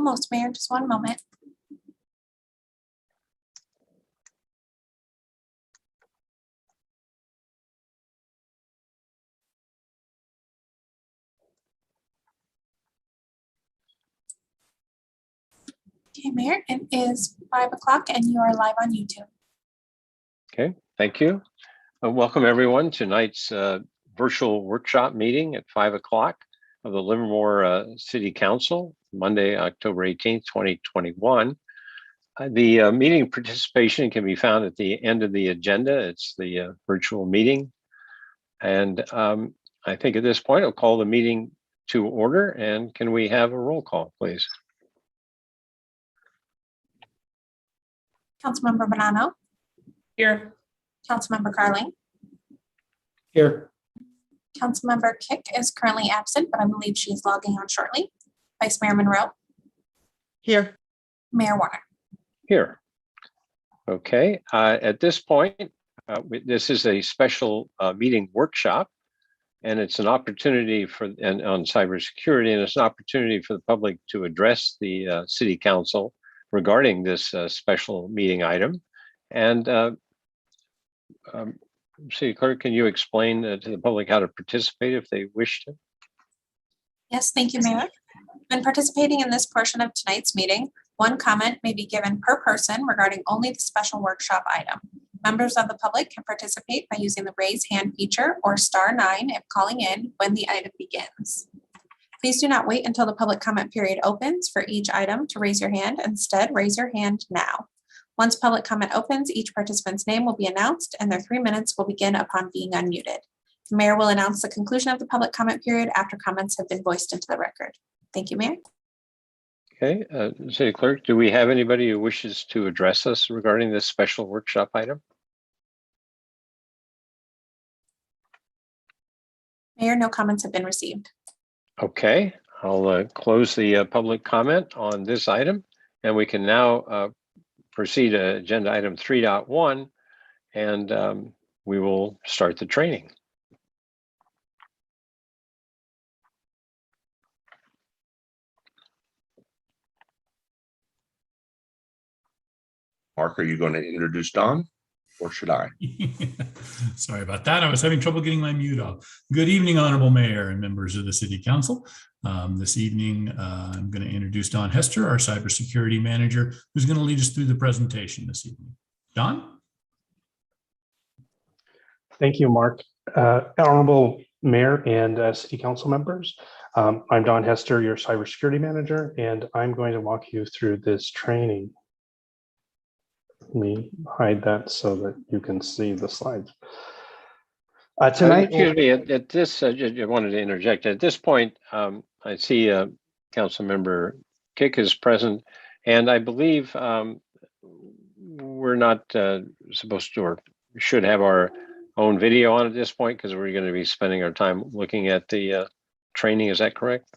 Almost, Mayor, just one moment. Okay, Mayor, it is 5 o'clock and you are live on YouTube. Okay, thank you. Welcome everyone to tonight's virtual workshop meeting at 5 o'clock of the Livermore City Council, Monday, October 18th, 2021. The meeting participation can be found at the end of the agenda. It's the virtual meeting. And I think at this point, I'll call the meeting to order. And can we have a roll call, please? Councilmember Bonanno. Here. Councilmember Carling. Here. Councilmember Kick is currently absent, but I believe she's logging on shortly. Vice Mayor Monroe. Here. Mayor Warner. Here. Okay, at this point, this is a special meeting workshop, and it's an opportunity for on cybersecurity, and it's an opportunity for the public to address the City Council regarding this special meeting item. And City Clerk, can you explain to the public how to participate if they wish to? Yes, thank you, Mayor. When participating in this portion of tonight's meeting, one comment may be given per person regarding only the special workshop item. Members of the public can participate by using the raise hand feature or *9 if calling in when the item begins. Please do not wait until the public comment period opens for each item to raise your hand. Instead, raise your hand now. Once public comment opens, each participant's name will be announced and their 3 minutes will begin upon being unmuted. The Mayor will announce the conclusion of the public comment period after comments have been voiced into the record. Thank you, Mayor. Okay, City Clerk, do we have anybody who wishes to address us regarding this special workshop item? Mayor, no comments have been received. Okay, I'll close the public comment on this item, and we can now proceed to agenda item 3.1, and we will start the training. Mark, are you going to introduce Don, or should I? Sorry about that. I was having trouble getting my mute off. Good evening, Honorable Mayor and members of the City Council. This evening, I'm going to introduce Don Hester, our Cybersecurity Manager, who's going to lead us through the presentation this evening. Don? Thank you, Mark. Honorable Mayor and City Council members, I'm Don Hester, your Cybersecurity Manager, and I'm going to walk you through this training. Let me hide that so that you can see the slides. Tonight, excuse me, at this, I wanted to interject. At this point, I see Council Member Kick is present, and I believe we're not supposed to or should have our own video on at this point because we're going to be spending our time looking at the training. Is that correct?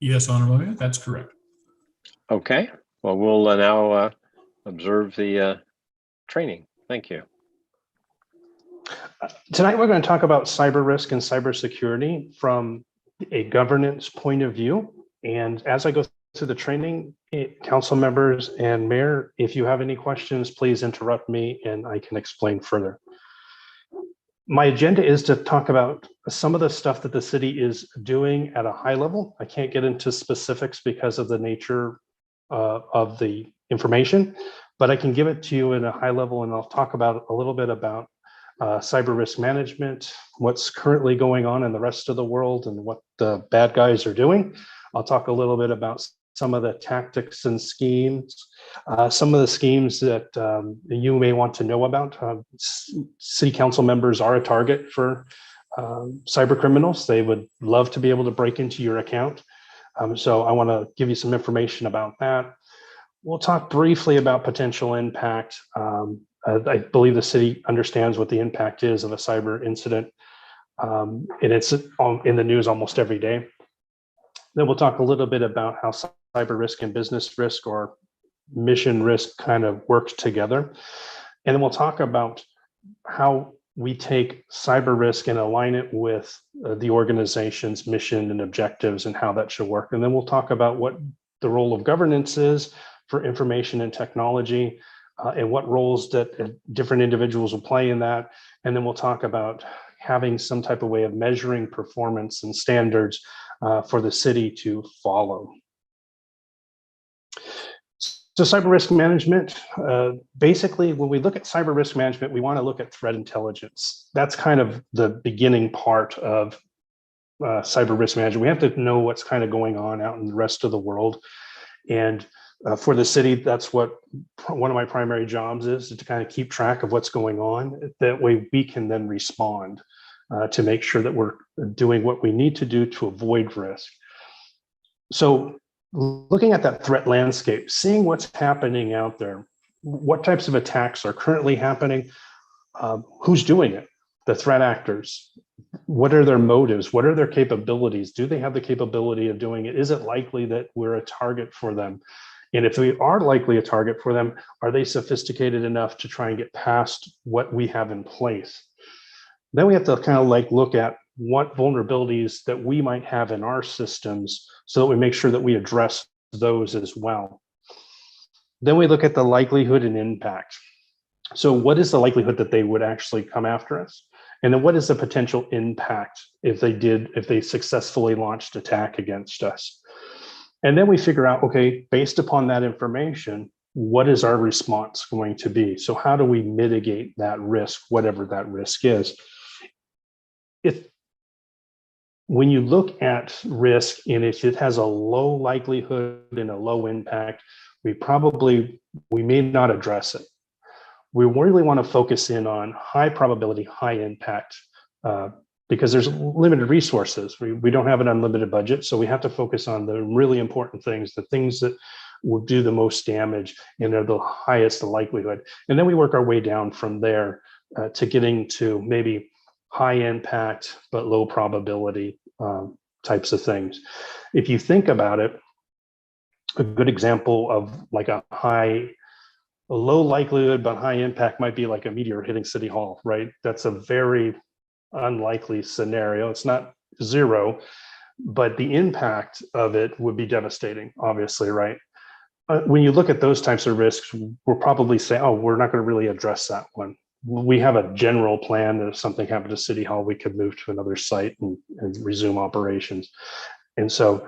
Yes, Honorable Mayor, that's correct. Okay. Well, we'll now observe the training. Thank you. tonight we're going to talk about cyber risk and cybersecurity from a governance point of view. And as I go through the training, council members and mayor, if you have any questions, please interrupt me and I can explain further. My agenda is to talk about some of the stuff that the city is doing at a high level. I can't get into specifics because of the nature of the information, but I can give it to you in a high level, and I'll talk about a little bit about cyber risk management, what's currently going on in the rest of the world and what the bad guys are doing. I'll talk a little bit about some of the tactics and schemes, some of the schemes that you may want to know about. City council members are a target for cyber criminals. They would love to be able to break into your account. So I want to give you some information about that. We'll talk briefly about potential impact. I believe the city understands what the impact is of a cyber incident, and it's in the news almost every day. Then we'll talk a little bit about how cyber risk and business risk or mission risk kind of work together. And then we'll talk about how we take cyber risk and align it with the organization's mission and objectives and how that should work. And then we'll talk about what the role of governance is for information and technology, and what roles that different individuals will play in that. And then we'll talk about having some type of way of measuring performance and standards for the city to follow. So cyber risk management, basically, when we look at cyber risk management, we want to look at threat intelligence. That's kind of the beginning part of cyber risk management. We have to know what's kind of going on out in the rest of the world. And for the city, that's what one of my primary jobs is to kind of keep track of what's going on. That way we can then respond to make sure that we're doing what we need to do to avoid risk. So looking at that threat landscape, seeing what's happening out there, what types of attacks are currently happening, who's doing it, the threat actors, what are their motives, what are their capabilities, do they have the capability of doing it, is it likely that we're a target for them? And if we are likely a target for them, are they sophisticated enough to try and get past what we have in place? Then we have to kind of like look at what vulnerabilities that we might have in our systems so that we make sure that we address those as well. Then we look at the likelihood and impact. So what is the likelihood that they would actually come after us? And then what is the potential impact if they successfully launched attack against us? And then we figure out, okay, based upon that information, what is our response going to be? So how do we mitigate that risk, whatever that risk is? When you look at risk and if it has a low likelihood and a low impact, we may not address it. We really want to focus in on high probability, high impact, because there's limited resources. We don't have an unlimited budget, so we have to focus on the really important things, the things that will do the most damage and are the highest likelihood. And then we work our way down from there to getting to maybe high impact, but low probability types of things. If you think about it, a good example of like a low likelihood, but high impact might be like a meteor hitting City Hall, right? That's a very unlikely scenario. It's not zero, but the impact of it would be devastating, obviously, right? When you look at those types of risks, we'll probably say, oh, we're not going to really address that one. We have a general plan that if something happened to City Hall, we could move to another site and resume operations. And so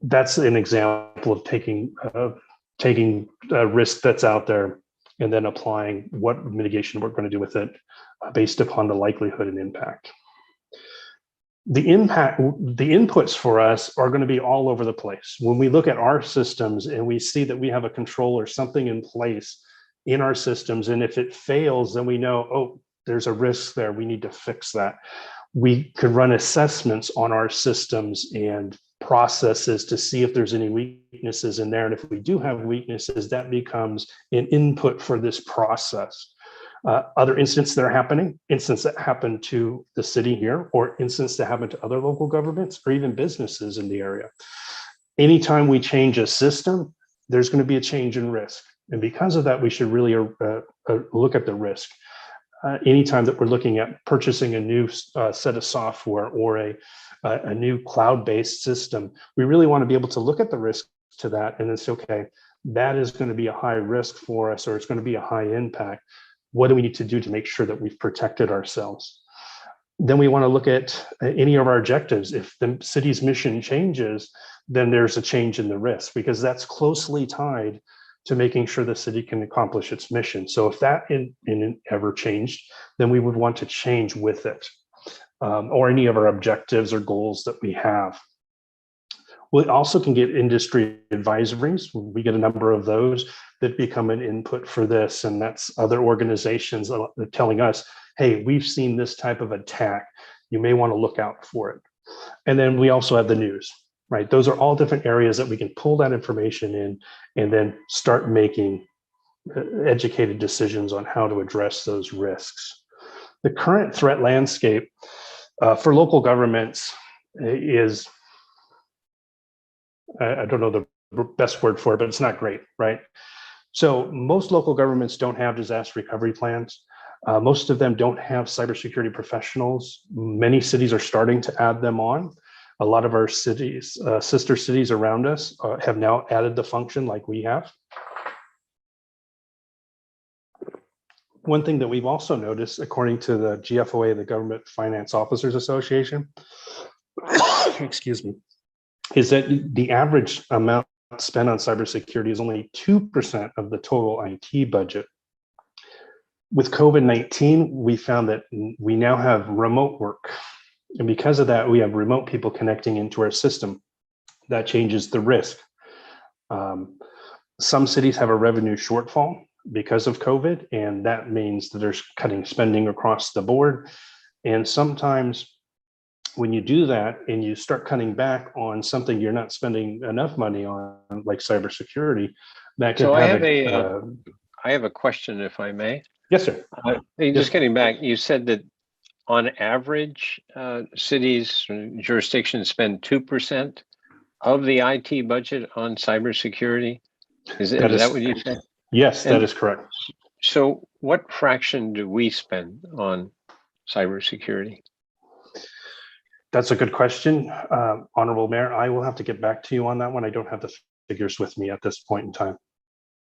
that's an example of taking a risk that's out there and then applying what mitigation we're going to do with it based upon the likelihood and impact. The inputs for us are going to be all over the place. When we look at our systems and we see that we have a control or something in place in our systems, and if it fails, then we know, oh, there's a risk there, we need to fix that. We could run assessments on our systems and processes to see if there's any weaknesses in there. And if we do have weaknesses, that becomes an input for this process. Other incidents that are happening, incidents that happen to the city here, or incidents that happen to other local governments, or even businesses in the area. Anytime we change a system, there's going to be a change in risk. And because of that, we should really look at the risk. Anytime that we're looking at purchasing a new set of software or a new cloud-based system, we really want to be able to look at the risk to that and then say, okay, that is going to be a high risk for us, or it's going to be a high impact. What do we need to do to make sure that we've protected ourselves? Then we want to look at any of our objectives. If the city's mission changes, then there's a change in the risk, because that's closely tied to making sure the city can accomplish its mission. So if that ever changed, then we would want to change with it, or any of our objectives or goals that we have. We also can get industry advisories. We get a number of those that become an input for this, and that's other organizations telling us, hey, we've seen this type of attack. You may want to look out for it. And then we also have the news, right? Those are all different areas that we can pull that information in and then start making educated decisions on how to address those risks. The current threat landscape for local governments is, I don't know the best word for it, but it's not great, right? So most local governments don't have disaster recovery plans. Most of them don't have cybersecurity professionals. Many cities are starting to add them on. A lot of our cities, sister cities around us, have now added the function like we have. One thing that we've also noticed, according to the GFOA, the Government Finance Officers Association, excuse me, is that the average amount spent on cybersecurity is only 2% of the total IT budget. With COVID-19, we found that we now have remote work. And because of that, we have remote people connecting into our system. That changes the risk. Some cities have a revenue shortfall because of COVID, and that means that they're cutting spending across the board. And sometimes when you do that and you start cutting back on something you're not spending enough money on, like cybersecurity, that can So I have a question, if I may. Yes, sir. Just getting back, you said that on average, cities, jurisdictions spend 2% of the IT budget on cybersecurity. Is that what you said? Yes, that is correct. So what fraction do we spend on cybersecurity? That's a good question, Honorable Mayor. I will have to get back to you on that one. I don't have the figures with me at this point in time.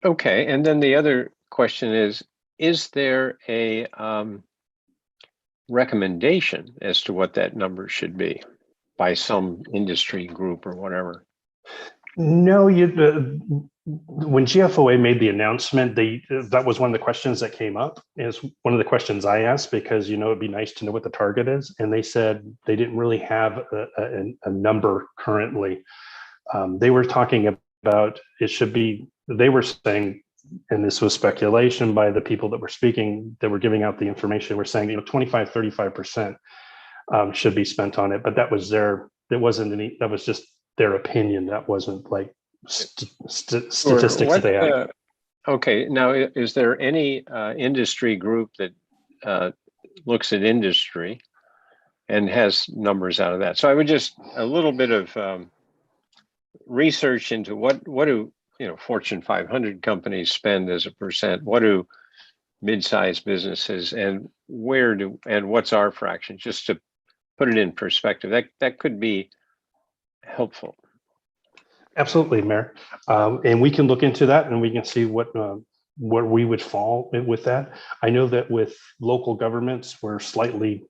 Okay, and then the other question is there a recommendation as to what that number should be by some industry group or whatever? No, when GFOA made the announcement, that was one of the questions that came up. Is one of the questions I asked, because it'd be nice to know what the target is, and they said they didn't really have a number currently. They were talking about it should be. They were saying, and this was speculation by the people that were speaking, that were giving out the information. We're saying 25-35% should be spent on it, but that was that was just their opinion. That wasn't like statistics they had. Okay, now is there any industry group that looks at industry and has numbers out of that? So I would just a little bit of research into what do Fortune 500 companies spend as a percent? What do mid-sized businesses, and what's our fraction? Just to put it in perspective, that could be helpful. Absolutely, Mayor. And we can look into that, and we can see what we would fall with that. I know that with local governments, we're slightly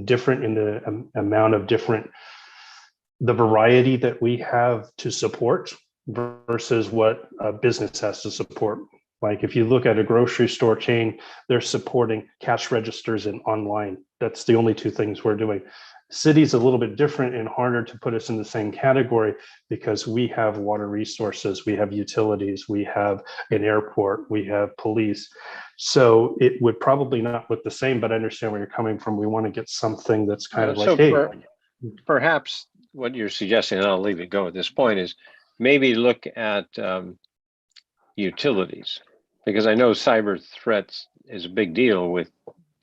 different in the amount of the variety that we have to support versus what a business has to support. Like if you look at a grocery store chain, they're supporting cash registers and online. That's the only two things we're doing. City's a little bit different and harder to put us in the same category because we have water resources, we have utilities, we have an airport, we have police. So it would probably not look the same, but I understand where you're coming from. We want to get something that's kind of like, hey. Perhaps what you're suggesting, and I'll leave it go at this point, is maybe look at utilities, because I know cyber threats is a big deal with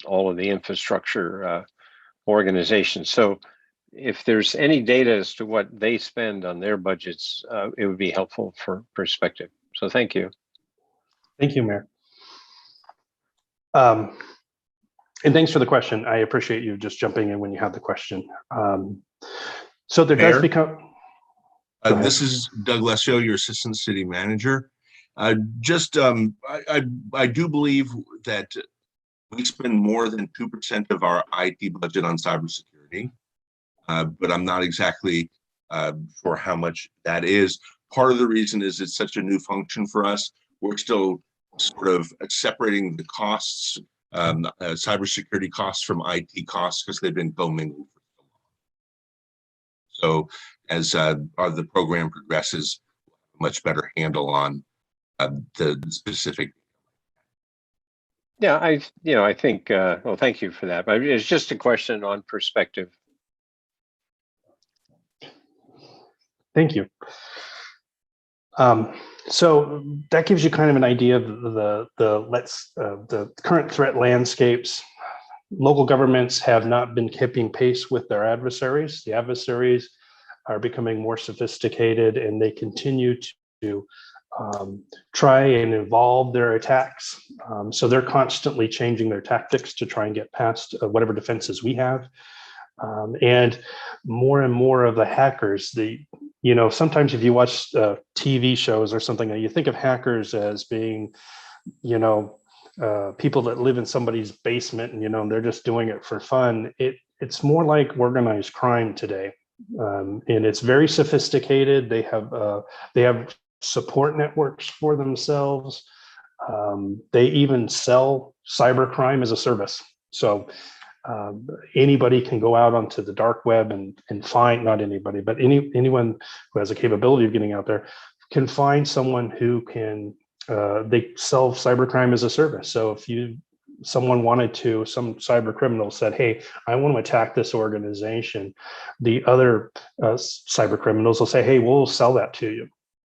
all of the infrastructure organizations. So if there's any data as to what they spend on their budgets, it would be helpful for perspective. So thank you. Thank you, Mayor. And thanks for the question. I appreciate you just jumping in when you have the question. So there Mayor? does become. This is Doug Lesio, your Assistant City Manager. I do believe that we spend more than 2% of our IT budget on cybersecurity, but I'm not exactly sure how much that is. Part of the reason is it's such a new function for us. We're still sort of separating the costs, cybersecurity costs from IT costs, because they've been commingled for so long. So as the program progresses, much better handle on the specific. Yeah, I think, well, thank you for that, but it's just a question on perspective. Thank you. So that gives you kind of an idea of the current threat landscapes. Local governments have not been keeping pace with their adversaries. The adversaries are becoming more sophisticated, and they continue to try and evolve their attacks. So they're constantly changing their tactics to try and get past whatever defenses we have. And more of the hackers, sometimes if you watch TV shows or something, you think of hackers as being, people that live in somebody's basement and, they're just doing it for fun. It's more like organized crime today. And it's very sophisticated. They have support networks for themselves. They even sell cybercrime as a service. So anybody can go out onto the dark web and find, not anybody, but anyone who has a capability of getting out there can find someone who can, they sell cybercrime as a service. So if some cyber criminal said, hey, I want to attack this organization, the other cyber criminals will say, hey, we'll sell that to you.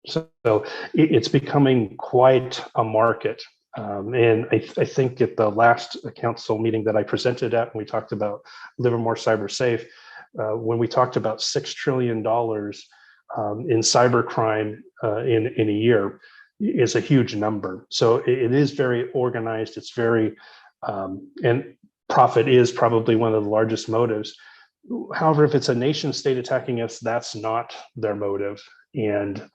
So it's becoming quite a market. And I think at the last council meeting that I presented at, when we talked about Livermore Cyber Safe, when we talked about $6 trillion in cybercrime in a year, is a huge number. So it is very organized. It's very, and profit is probably one of the largest motives. However, if it's a nation state attacking us, that's not their motive. And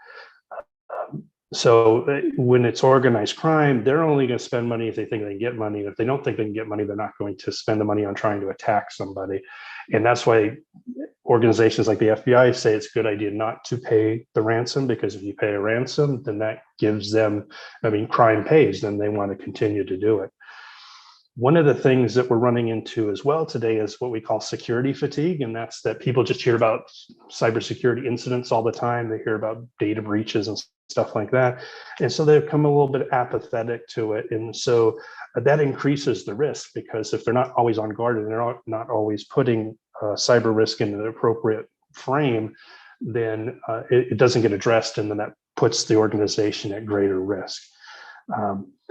so when it's organized crime, they're only going to spend money if they think they can get money. If they don't think they can get money, they're not going to spend the money on trying to attack somebody. And that's why organizations like the FBI say it's a good idea not to pay the ransom, because if you pay a ransom, then that gives them, crime pays, then they want to continue to do it. One of the things that we're running into as well today is what we call security fatigue. And that's that people just hear about cybersecurity incidents all the time. They hear about data breaches and stuff like that. And so they become a little bit apathetic to it. And so that increases the risk, because if they're not always on guard and they're not always putting cyber risk in an appropriate frame, then it doesn't get addressed. And then that puts the organization at greater risk.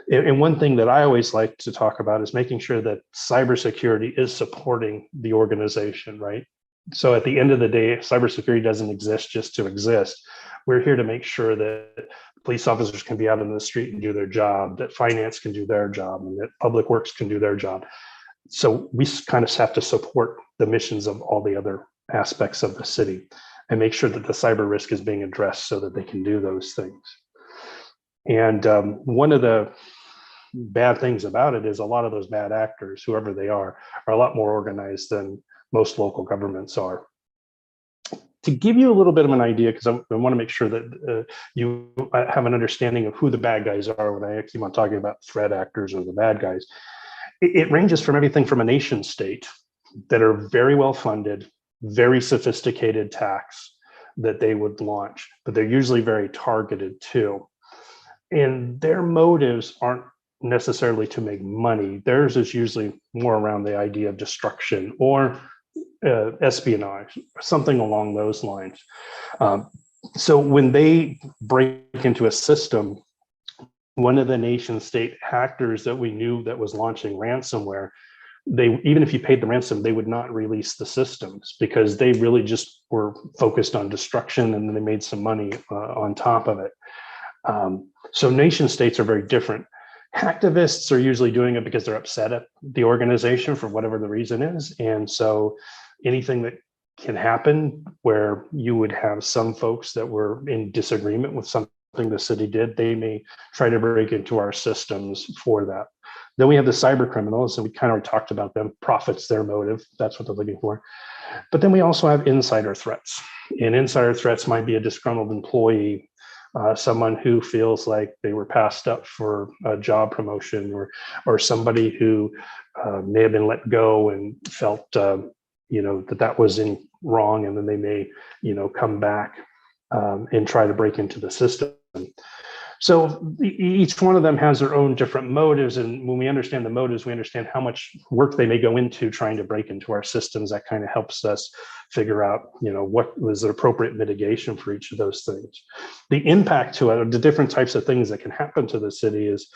And one thing that I always like to talk about is making sure that cybersecurity is supporting the organization, right? So at the end of the day, cybersecurity doesn't exist just to exist. We're here to make sure that police officers can be out in the street and do their job, that finance can do their job, and that public works can do their job. So we kind of have to support the missions of all the other aspects of the city and make sure that the cyber risk is being addressed so that they can do those things. And one of the bad things about it is a lot of those bad actors, whoever they are a lot more organized than most local governments are. To give you a little bit of an idea, because I want to make sure that you have an understanding of who the bad guys are when I keep on talking about threat actors or the bad guys. It ranges from everything from a nation state that are very well funded, very sophisticated attacks that they would launch, but they're usually very targeted too. And their motives aren't necessarily to make money. Theirs is usually more around the idea of destruction or espionage, something along those lines. So when they break into a system, one of the nation state actors that we knew that was launching ransomware, even if you paid the ransom, they would not release the systems because they really just were focused on destruction, and then they made some money on top of it. So nation states are very different. Hacktivists are usually doing it because they're upset at the organization for whatever the reason is. And so anything that can happen where you would have some folks that were in disagreement with something the city did, they may try to break into our systems for that. Then we have the cyber criminals, and we kind of talked about them. Profit's their motive. That's what they're looking for. But then we also have insider threats. And insider threats might be a disgruntled employee, someone who feels like they were passed up for a job promotion, or somebody who may have been let go and felt that was wrong, and then they may come back and try to break into the system. So each one of them has their own different motives, and when we understand the motives, we understand how much work they may go into trying to break into our systems. That kind of helps us figure out what was the appropriate mitigation for each of those things. The impact to it, the different types of things that can happen to the city is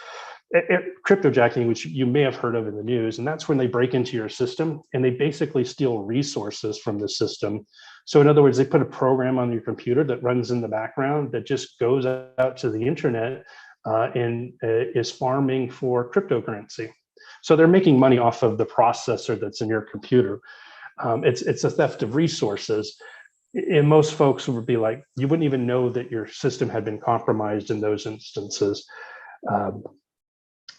Cryptojacking, which you may have heard of in the news, and that's when they break into your system and they basically steal resources from the system. So in other words, they put a program on your computer that runs in the background that just goes out to the internet and is farming for cryptocurrency. So they're making money off of the processor that's in your computer. It's a theft of resources. And most folks would be like, you wouldn't even know that your system had been compromised in those instances,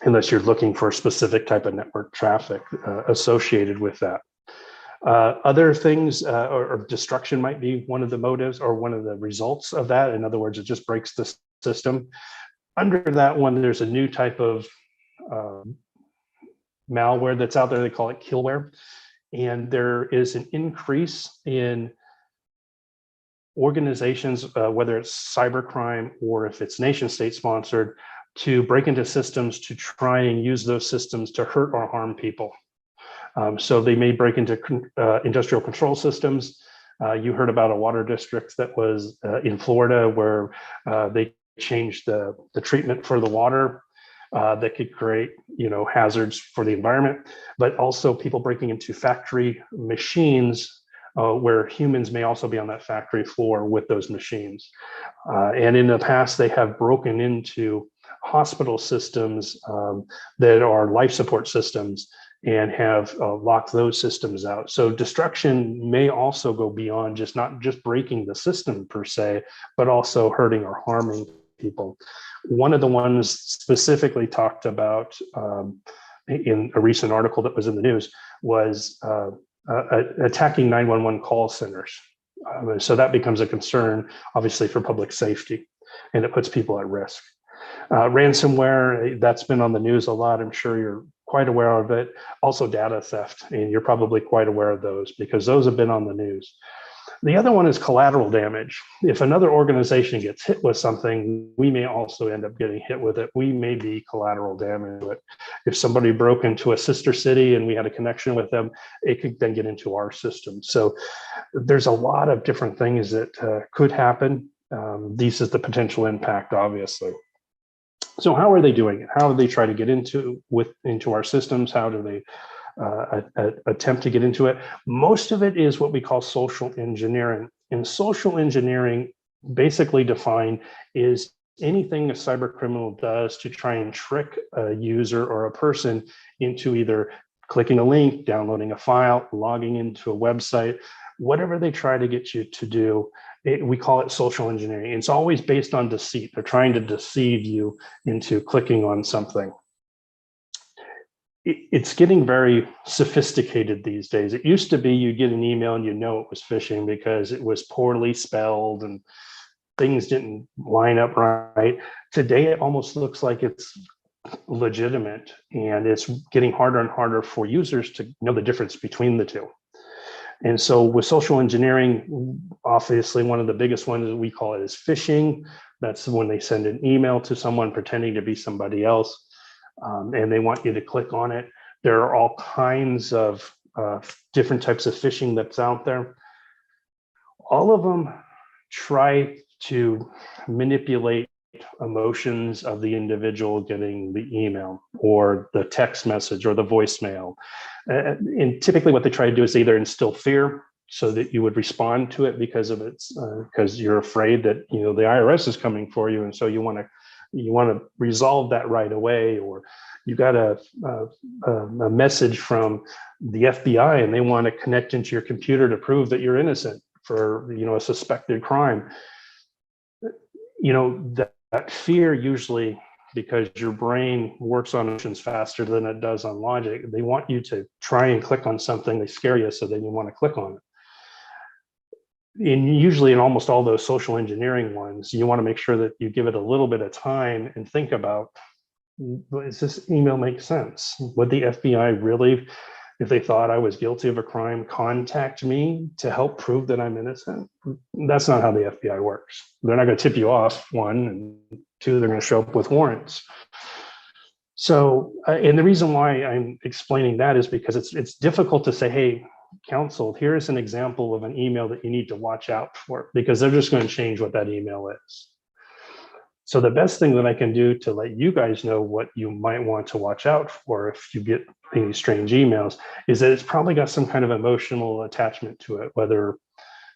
unless you're looking for a specific type of network traffic associated with that. Other things or destruction might be one of the motives or one of the results of that. In other words, it just breaks the system. Under that one, there's a new type of malware that's out there. They call it Killware. And there is an increase in organizations, whether it's cybercrime or if it's nation state sponsored, to break into systems to try and use those systems to hurt or harm people. So they may break into industrial control systems. You heard about a water district that was in Florida where they changed the treatment for the water that could create, hazards for the environment, but also people breaking into factory machines where humans may also be on that factory floor with those machines. And in the past, they have broken into hospital systems that are life support systems and have locked those systems out. So destruction may also go beyond not just breaking the system per se, but also hurting or harming people. One of the ones specifically talked about in a recent article that was in the news was attacking 911 call centers. So that becomes a concern, obviously, for public safety, and it puts people at risk. Ransomware, that's been on the news a lot. I'm sure you're quite aware of it. Also data theft, and you're probably quite aware of those because those have been on the news. The other one is collateral damage. If another organization gets hit with something, we may also end up getting hit with it. We may be collateral damage to it. If somebody broke into a sister city and we had a connection with them, it could then get into our system. So there's a lot of different things that could happen. This is the potential impact, obviously. So how are they doing it? How do they try to get into our systems? How do they attempt to get into it? Most of it is what we call social engineering. And social engineering, basically defined, is anything a cyber criminal does to try and trick a user or a person into either clicking a link, downloading a file, logging into a website, whatever they try to get you to do. We call it social engineering. It's always based on deceit. They're trying to deceive you into clicking on something. It's getting very sophisticated these days. It used to be you get an email and it was phishing because it was poorly spelled and things didn't line up right. Today, it almost looks like it's legitimate, and it's getting harder and harder for users to know the difference between the two. And so with social engineering, obviously one of the biggest ones we call it is phishing. That's when they send an email to someone pretending to be somebody else, and they want you to click on it. There are all kinds of different types of phishing that's out there. All of them try to manipulate emotions of the individual getting the email or the text message or the voicemail. And typically what they try to do is either instill fear so that you would respond to it because you're afraid that the IRS is coming for you, and so you want to resolve that right away, or you got a message from the FBI and they want to connect into your computer to prove that you're innocent for a suspected crime. That fear, usually because your brain works on emotions faster than it does on logic, they want you to try and click on something, they scare you, so then you want to click on it. And usually in almost all those social engineering ones, you want to make sure that you give it a little bit of time and think about, does this email make sense? Would the FBI really, if they thought I was guilty of a crime, contact me to help prove that I'm innocent? That's not how the FBI works. They're not going to tip you off, one, and two, they're going to show up with warrants. So, and the reason why I'm explaining that is because it's difficult to say, hey, counsel, here's an example of an email that you need to watch out for, because they're just going to change what that email is. So the best thing that I can do to let you guys know what you might want to watch out for if you get any strange emails is that it's probably got some kind of emotional attachment to it, whether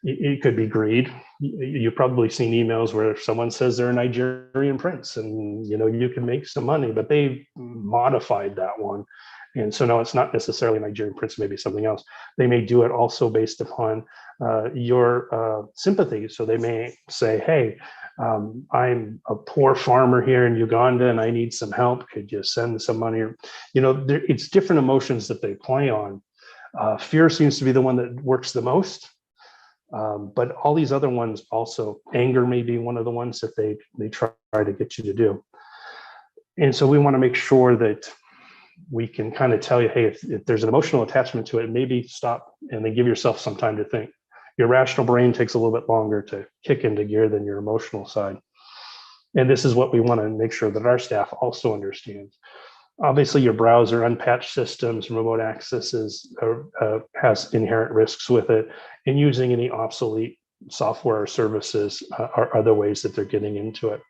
it could be greed. You've probably seen emails where someone says they're a Nigerian prince and you can make some money, but they modified that one. And so now it's not necessarily Nigerian prince, maybe something else. They may do it also based upon your sympathy. So they may say, hey, I'm a poor farmer here in Uganda and I need some help. Could you send some money? It's different emotions that they play on. Fear seems to be the one that works the most. But all these other ones also, anger may be one of the ones that they try to get you to do. And so we want to make sure that we can kind of tell you, hey, if there's an emotional attachment to it, maybe stop and then give yourself some time to think. Your rational brain takes a little bit longer to kick into gear than your emotional side. And this is what we want to make sure that our staff also understands. Obviously, your browser, unpatched systems, remote accesses has inherent risks with it, and using any obsolete software or services are other ways that they're getting into it.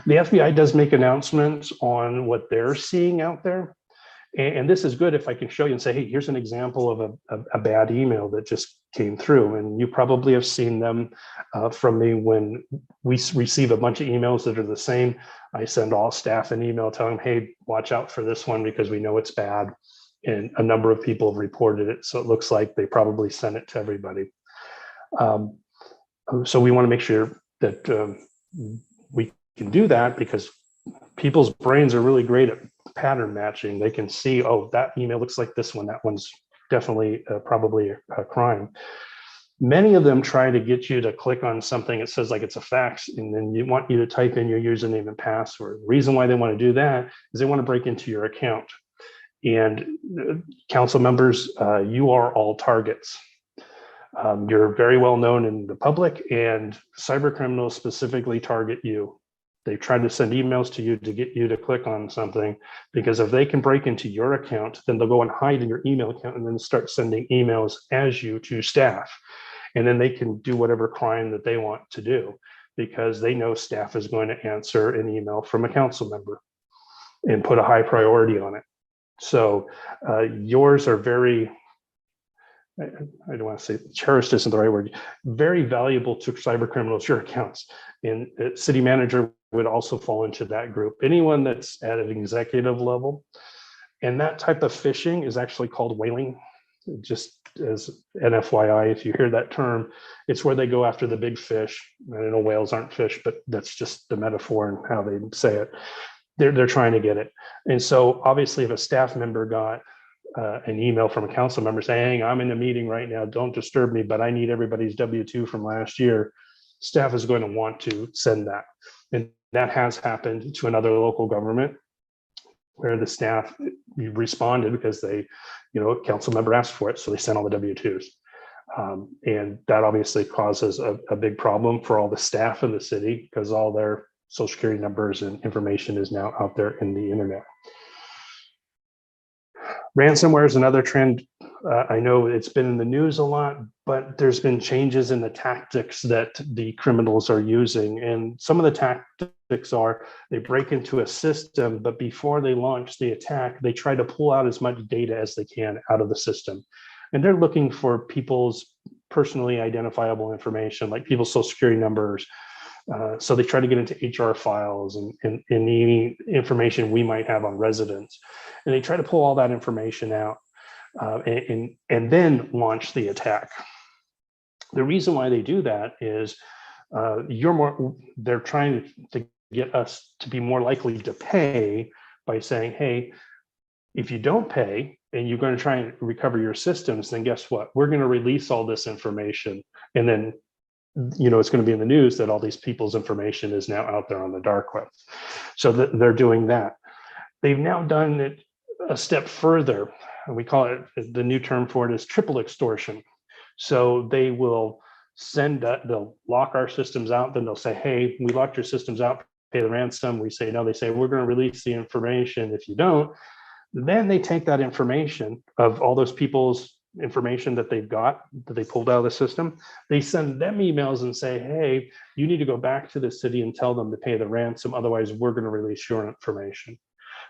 The FBI does make announcements on what they're seeing out there. And this is good if I can show you and say, hey, here's an example of a bad email that just came through. And you probably have seen them from me when we receive a bunch of emails that are the same. I send all staff an email telling them, hey, watch out for this one because we know it's bad. And a number of people have reported it. So it looks like they probably sent it to everybody. So we want to make sure that we can do that because people's brains are really great at pattern matching. They can see, oh, that email looks like this one. That one's definitely probably a crime. Many of them try to get you to click on something that says like it's a fax, and then you want you to type in your username and password. The reason why they want to do that is they want to break into your account. And council members, you are all targets. You're very well known in the public, and cyber criminals specifically target you. They try to send emails to you to get you to click on something, because if they can break into your account, then they'll go and hide in your email account and then start sending emails as you to staff. And then they can do whatever crime that they want to do because they know staff is going to answer an email from a council member and put a high priority on it. So yours are very, I don't want to say cherished isn't the right word, very valuable to cyber criminals, your accounts. And city manager would also fall into that group. Anyone that's at an executive level. And that type of phishing is actually called whaling. Just as an FYI, if you hear that term, it's where they go after the big fish. I know whales aren't fish, but that's just the metaphor and how they say it. They're trying to get it. And so obviously if a staff member got an email from a council member saying, I'm in a meeting right now, don't disturb me, but I need everybody's W-2 from last year, staff is going to want to send that. And that has happened to another local government where the staff responded because they, a council member asked for it. So they sent all the W-2s. And that obviously causes a big problem for all the staff in the city because all their social security numbers and information is now out there in the internet. Ransomware is another trend. I know it's been in the news a lot, but there's been changes in the tactics that the criminals are using. And some of the tactics are they break into a system, but before they launch the attack, they try to pull out as much data as they can out of the system. And they're looking for people's personally identifiable information, like people's social security numbers. So they try to get into HR files and any information we might have on residents. And they try to pull all that information out and then launch the attack. The reason why they do that is they're trying to get us to be more likely to pay by saying, hey, if you don't pay and you're going to try and recover your systems, then guess what? We're going to release all this information. And then it's going to be in the news that all these people's information is now out there on the dark web. So they're doing that. They've now done it a step further, and we call it, the new term for it is triple extortion. So they will they'll lock our systems out, then they'll say, hey, we locked your systems out, pay the ransom. We say no, they say, we're going to release the information if you don't. Then they take that information of all those people's information that they've got, that they pulled out of the system, they send them emails and say, hey, you need to go back to the city and tell them to pay the ransom, otherwise we're going to release your information.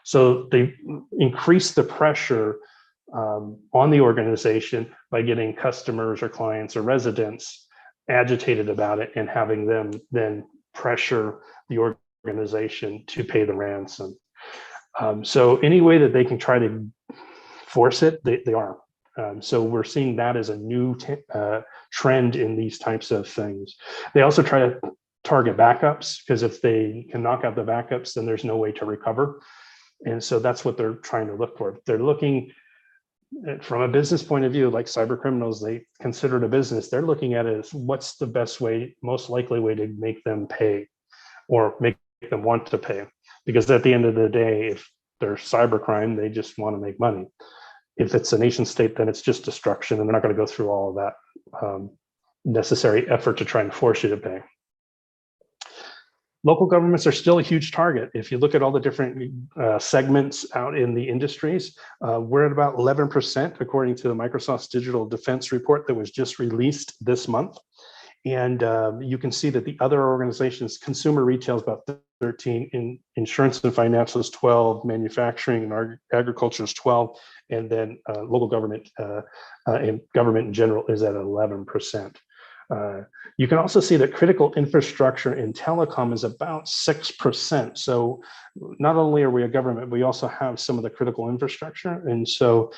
So they increase the pressure on the organization by getting customers or clients or residents agitated about it and having them then pressure the organization to pay the ransom. So any way that they can try to force it, they are. So we're seeing that as a new trend in these types of things. They also try to target backups, because if they can knock out the backups, then there's no way to recover. And so that's what they're trying to look for. They're looking at, from a business point of view, like cyber criminals, they consider it a business. They're looking at it as what's the best way, most likely way to make them pay or make them want to pay. Because at the end of the day, if they're cybercrime, they just want to make money. If it's a nation state, then it's just destruction, and they're not going to go through all of that necessary effort to try and force you to pay. Local governments are still a huge target. If you look at all the different segments out in the industries, we're at about 11%, according to the Microsoft's Digital Defense Report that was just released this month. And you can see that the other organizations, consumer retail is about 13, in insurance and financial is 12, manufacturing and agriculture is 12, and then local government and government in general is at 11%. You can also see that critical infrastructure in telecom is about 6%. So not only are we a government, we also have some of the critical infrastructure. And so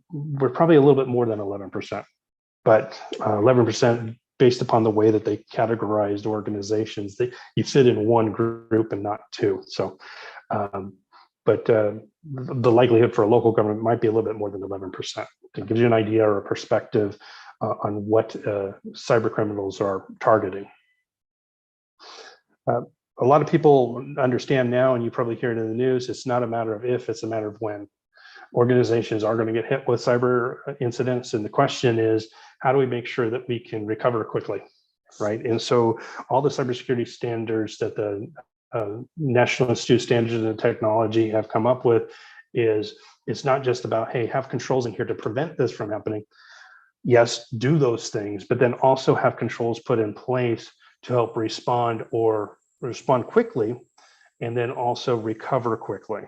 we're probably a little bit more than 11%, but 11% based upon the way that they categorized organizations, you fit in one group and not two. So, but the likelihood for a local government might be a little bit more than 11%. It gives you an idea or a perspective on what cyber criminals are targeting. A lot of people understand now, and you probably hear it in the news, it's not a matter of if, it's a matter of when. Organizations are going to get hit with cyber incidents, and the question is, how do we make sure that we can recover quickly, right? And so all the cybersecurity standards that the National Institute of Standards and Technology have come up with is, it's not just about, hey, have controls in here to prevent this from happening. Yes, do those things, but then also have controls put in place to help respond or respond quickly, and then also recover quickly.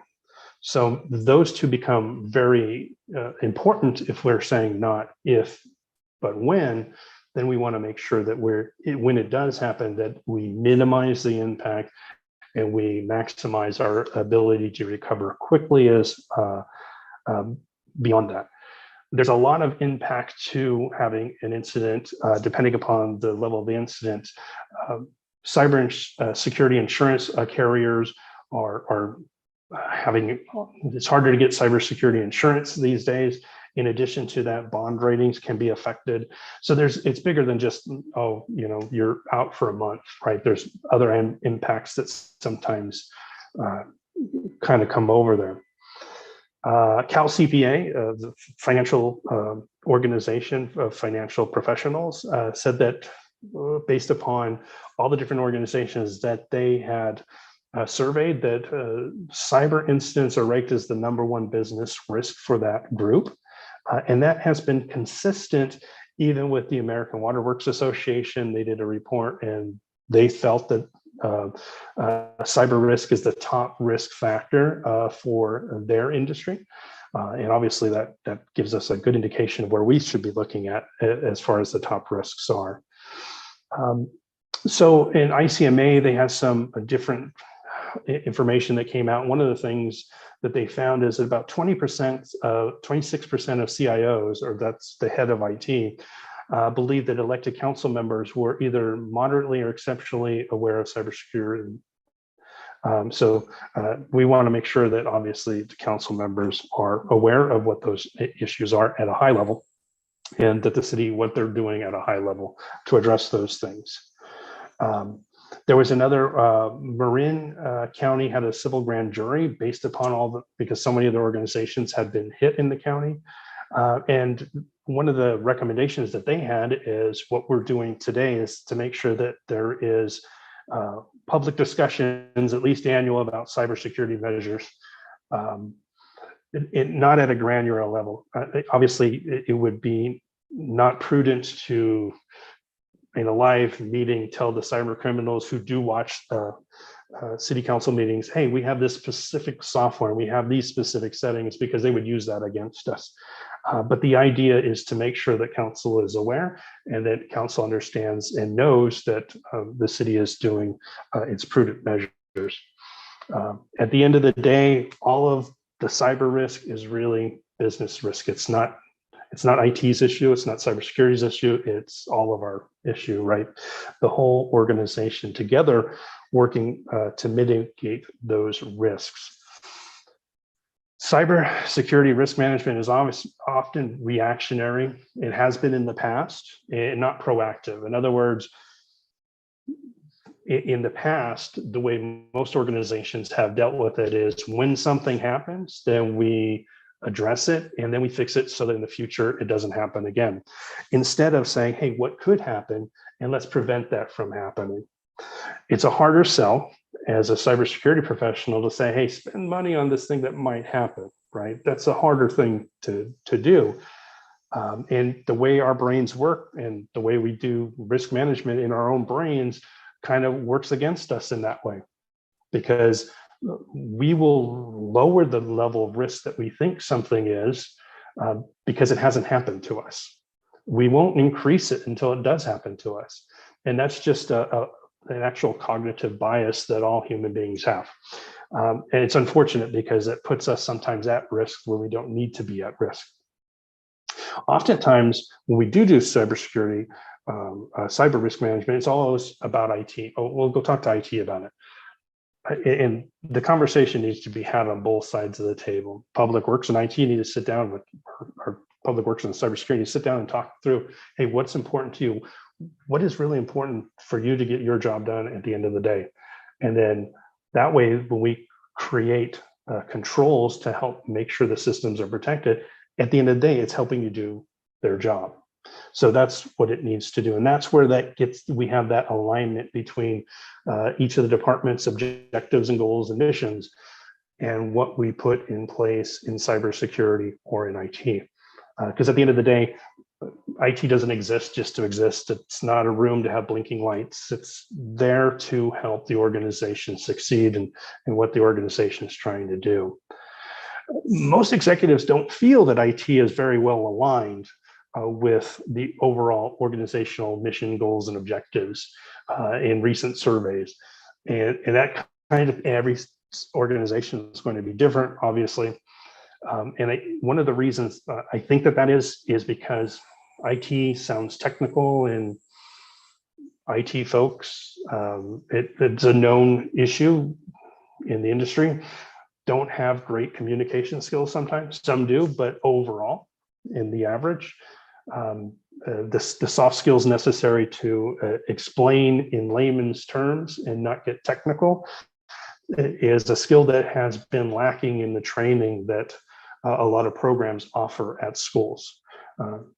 So those two become very important if we're saying not if, but when, then we want to make sure that when it does happen, that we minimize the impact and we maximize our ability to recover quickly as beyond that. There's a lot of impact to having an incident, depending upon the level of the incident. Cyber security insurance carriers are having, it's harder to get cybersecurity insurance these days. In addition to that, bond ratings can be affected. So it's bigger than just, oh, you're out for a month, right? There's other impacts that sometimes kind of come over there. Cal CPA, the financial organization of financial professionals, said that based upon all the different organizations that they had surveyed, that cyber incidents are ranked as the #1 business risk for that group. And that has been consistent even with the American Water Works Association. They did a report and they felt that cyber risk is the top risk factor for their industry. And obviously that gives us a good indication of where we should be looking at as far as the top risks are. So in ICMA, they have some different information that came out. One of the things that they found is that about 26% of CIOs, or that's the head of IT, believe that elected council members were either moderately or exceptionally aware of cybersecurity. So we want to make sure that obviously the council members are aware of what those issues are at a high level, and that the city, what they're doing at a high level to address those things. There was another, Marin County had a civil grand jury based upon because so many of the organizations had been hit in the county. And one of the recommendations that they had is what we're doing today is to make sure that there is public discussions, at least annual, about cybersecurity measures. not at a granular level. Obviously, it would be not prudent to, in a live meeting, tell the cyber criminals who do watch city council meetings, hey, we have this specific software, we have these specific settings, because they would use that against us. But the idea is to make sure that council is aware and that council understands and knows that the city is doing its prudent measures. At the end of the day, all of the cyber risk is really business risk. It's not IT's issue. It's not cybersecurity's issue. It's all of our issue, right? The whole organization together working to mitigate those risks. Cybersecurity risk management is often reactionary. It has been in the past and not proactive. In other words, in the past, the way most organizations have dealt with it is when something happens, then we address it and then we fix it so that in the future it doesn't happen again. Instead of saying, hey, what could happen? And let's prevent that from happening. It's a harder sell as a cybersecurity professional to say, hey, spend money on this thing that might happen, right? That's a harder thing to do. And the way our brains work and the way we do risk management in our own brains kind of works against us in that way, because we will lower the level of risk that we think something is because it hasn't happened to us. We won't increase it until it does happen to us. And that's just an actual cognitive bias that all human beings have. And it's unfortunate because it puts us sometimes at risk where we don't need to be at risk. Oftentimes, when we do cybersecurity, cyber risk management, it's always about IT. Oh, we'll go talk to IT about it. And the conversation needs to be had on both sides of the table. Public Works and IT need to sit down with, or Public Works and cybersecurity, sit down and talk through, hey, what's important to you? What is really important for you to get your job done at the end of the day? And then that way, when we create controls to help make sure the systems are protected, at the end of the day, it's helping you do their job. So that's what it needs to do. And that's where we have that alignment between each of the department's objectives and goals and missions and what we put in place in cybersecurity or in IT. Because at the end of the day, IT doesn't exist just to exist. It's not a room to have blinking lights. It's there to help the organization succeed and what the organization is trying to do. Most executives don't feel that IT is very well aligned with the overall organizational mission, goals, and objectives in recent surveys. And that kind of every organization is going to be different, obviously. One of the reasons I think that is because IT sounds technical and IT folks, it's a known issue in the industry, don't have great communication skills sometimes. Some do, but overall, in the average, the soft skills necessary to explain in layman's terms and not get technical is a skill that has been lacking in the training that a lot of programs offer at schools.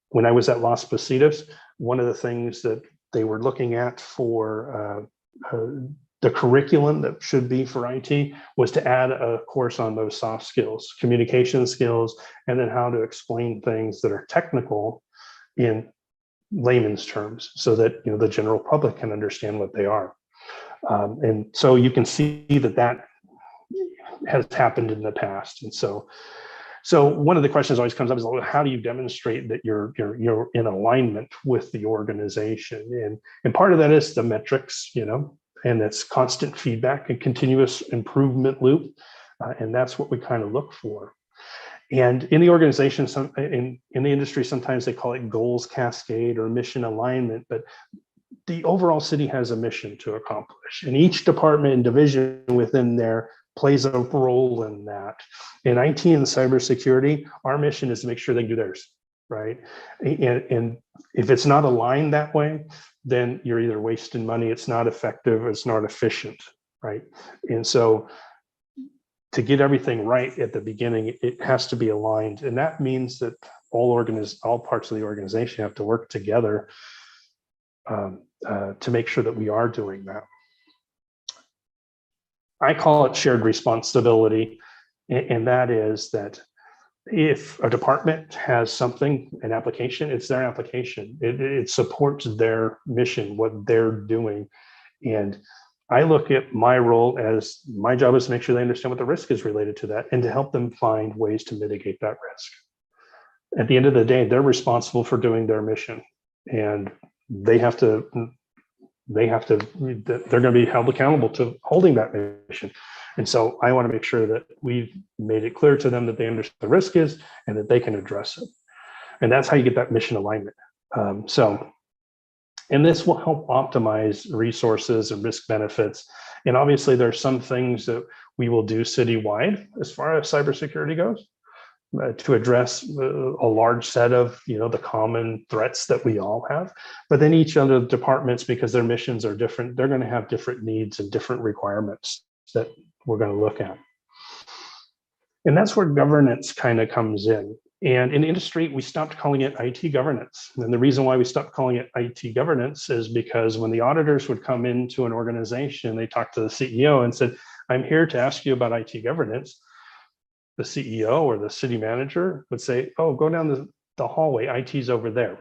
When I was at Las Positas, one of the things that they were looking at for the curriculum that should be for IT was to add a course on those soft skills, communication skills, and then how to explain things that are technical in layman's terms so that the general public can understand what they are. And so you can see that has happened in the past. And so one of the questions always comes up is, well, how do you demonstrate that you're in alignment with the organization? And part of that is the metrics, and it's constant feedback and continuous improvement loop. And that's what we kind of look for. And in the organization, in the industry, sometimes they call it goals cascade or mission alignment, but the overall city has a mission to accomplish. And each department and division within there plays a role in that. In IT and cybersecurity, our mission is to make sure they do theirs, right? And if it's not aligned that way, then you're either wasting money, it's not effective, it's not efficient, right? And so to get everything right at the beginning, it has to be aligned. And that means that all parts of the organization have to work together to make sure that we are doing that. I call it shared responsibility, and that is that if a department has something, an application, it's their application. It supports their mission, what they're doing. And I look at my role as my job is to make sure they understand what the risk is related to that and to help them find ways to mitigate that risk. At the end of the day, they're responsible for doing their mission, and they're going to be held accountable to holding that mission. And so I want to make sure that we've made it clear to them that they understand the risk is and that they can address it. And that's how you get that mission alignment. And this will help optimize resources and risk benefits. And obviously there are some things that we will do citywide as far as cybersecurity goes to address a large set of, the common threats that we all have. But then each of the departments, because their missions are different, they're going to have different needs and different requirements that we're going to look at. And that's where governance kind of comes in. And in industry, we stopped calling it IT governance. And the reason why we stopped calling it IT governance is because when the auditors would come into an organization, they talked to the CEO and said, I'm here to ask you about IT governance. The CEO or the city manager would say, oh, go down the hallway, IT's over there.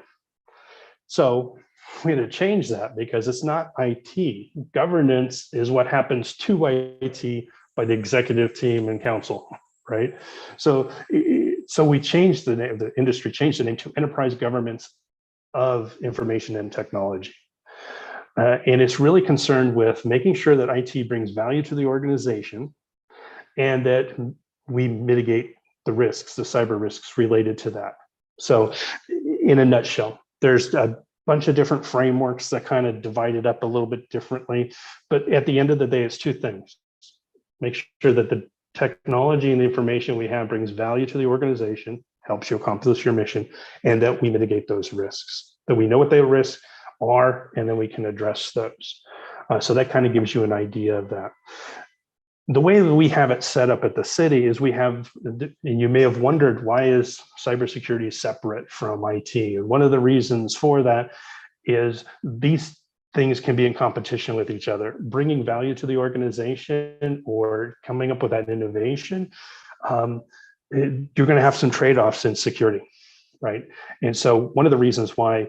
So we had to change that because it's not IT. Governance is what happens to IT by the executive team and council, right? So we changed the name, the industry changed the name to Enterprise Governance of Information and Technology. And it's really concerned with making sure that IT brings value to the organization and that we mitigate the risks, the cyber risks related to that. So in a nutshell, there's a bunch of different frameworks that kind of divide it up a little bit differently. But at the end of the day, it's two things. Make sure that the technology and the information we have brings value to the organization, helps you accomplish your mission, and that we mitigate those risks, that we know what the risks are, and then we can address those. So that kind of gives you an idea of that. The way that we have it set up at the city is we have, and you may have wondered, why is cybersecurity separate from IT? And one of the reasons for that is these things can be in competition with each other. Bringing value to the organization or coming up with that innovation, you're going to have some trade-offs in security, right? And so one of the reasons why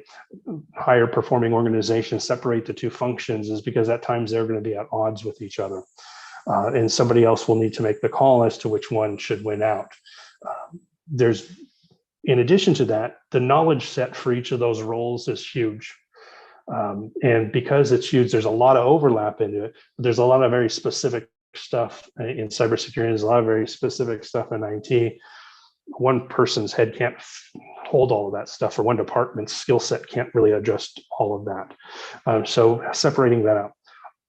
higher performing organizations separate the two functions is because at times they're going to be at odds with each other. And somebody else will need to make the call as to which one should win out. In addition to that, the knowledge set for each of those roles is huge. And because it's huge, there's a lot of overlap into it. There's a lot of very specific stuff in cybersecurity. There's a lot of very specific stuff in IT. One person's head can't hold all of that stuff, or one department's skill set can't really adjust all of that. So separating that out.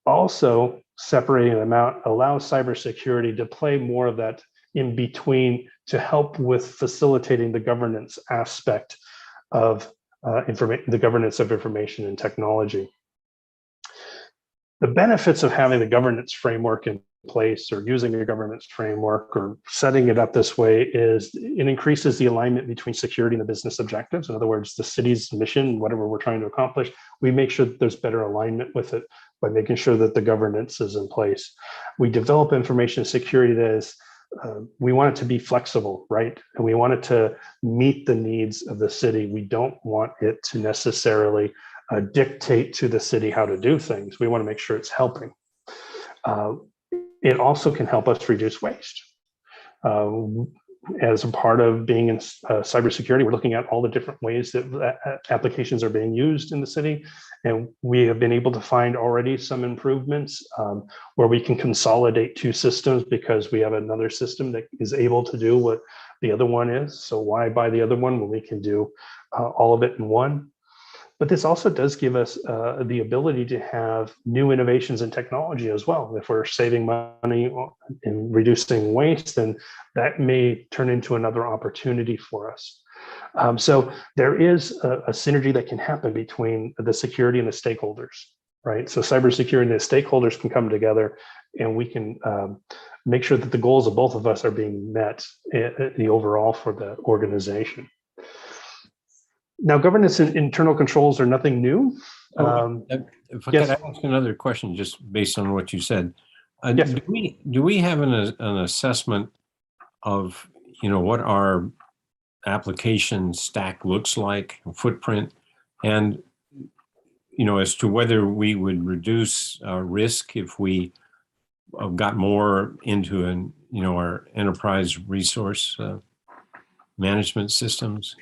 Also, separating them out allows cybersecurity to play more of that in between to help with facilitating the governance aspect of the governance of information and technology. The benefits of having the governance framework in place or using a governance framework or setting it up this way is it increases the alignment between security and the business objectives. In other words, the city's mission, whatever we're trying to accomplish, we make sure that there's better alignment with it by making sure that the governance is in place. We develop information security that is, we want it to be flexible, right? And we want it to meet the needs of the city. We don't want it to necessarily dictate to the city how to do things. We want to make sure it's helping. It also can help us reduce waste. As a part of being in cybersecurity, we're looking at all the different ways that applications are being used in the city. And we have been able to find already some improvements where we can consolidate two systems because we have another system that is able to do what the other one is. So why buy the other one when we can do all of it in one? But this also does give us the ability to have new innovations in technology as well. If we're saving money and reducing waste, then that may turn into another opportunity for us. So there is a synergy that can happen between the security and the stakeholders, right? So cybersecurity and the stakeholders can come together and we can make sure that the goals of both of us are being met the overall for the organization. Now, governance and internal controls are nothing new. If I yes. could ask another question, just based on what you said, Yes. do we have an assessment of what our application stack looks like, footprint, and as to whether we would reduce risk if we got more into our enterprise resource management systems.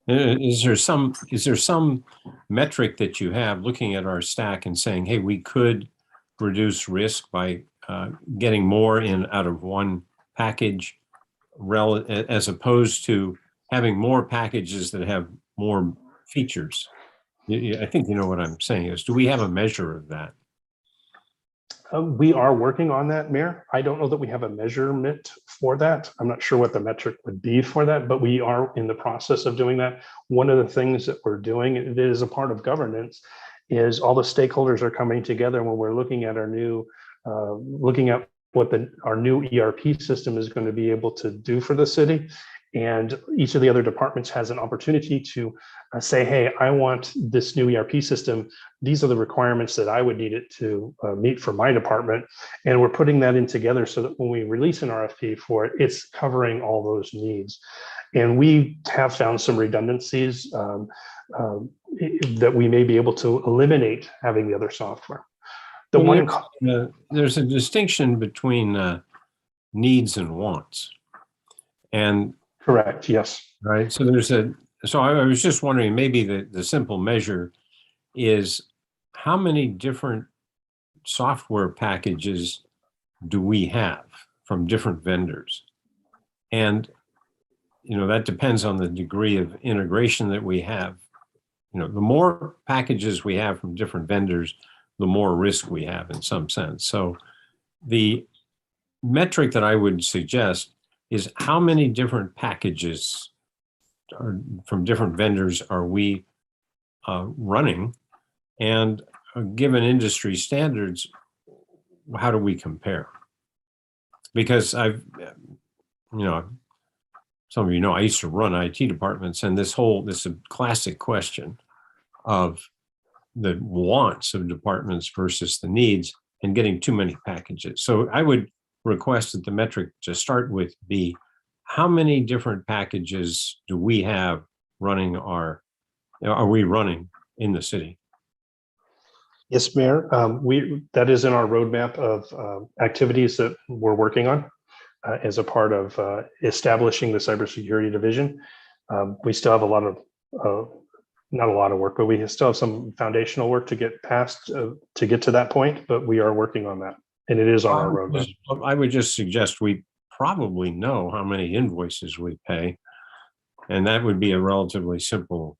Is there some metric that you have looking at our stack and saying, hey, we could reduce risk by getting more out of one package, as opposed to having more packages that have more features? I think you know what I'm saying is, do we have a measure of that? We are working on that, Mayor. I don't know that we have a measurement for that. I'm not sure what the metric would be for that, but we are in the process of doing that. One of the things that we're doing, it is a part of governance, is all the stakeholders are coming together when we're looking at our new, looking at what our new ERP system is going to be able to do for the city. And each of the other departments has an opportunity to say, hey, I want this new ERP system. These are the requirements that I would need it to meet for my department. And we're putting that in together so that when we release an RFP for it, it's covering all those needs. And we have found some redundancies that we may be able to eliminate having the other software. There's a distinction between needs and wants. And correct, yes. Right. So I was just wondering, maybe the simple measure is how many different software packages do we have from different vendors? And, that depends on the degree of integration that we have. The more packages we have from different vendors, the more risk we have in some sense. So the metric that I would suggest is how many different packages from different vendors are we running, and given industry standards, how do we compare? Because some of I used to run IT departments, and this is a classic question of the wants of departments versus the needs, and getting too many packages. So I would request that the metric to start with be, how many different packages do we have running are we running in the city? Yes, Mayor. That is in our roadmap of activities that we're working on as a part of establishing the cybersecurity division. We still have not a lot of work, but we still have some foundational work to get past to get to that point, but we are working on that. And it is on our roadmap. I would just suggest we probably know how many invoices we pay, and that would be a relatively simple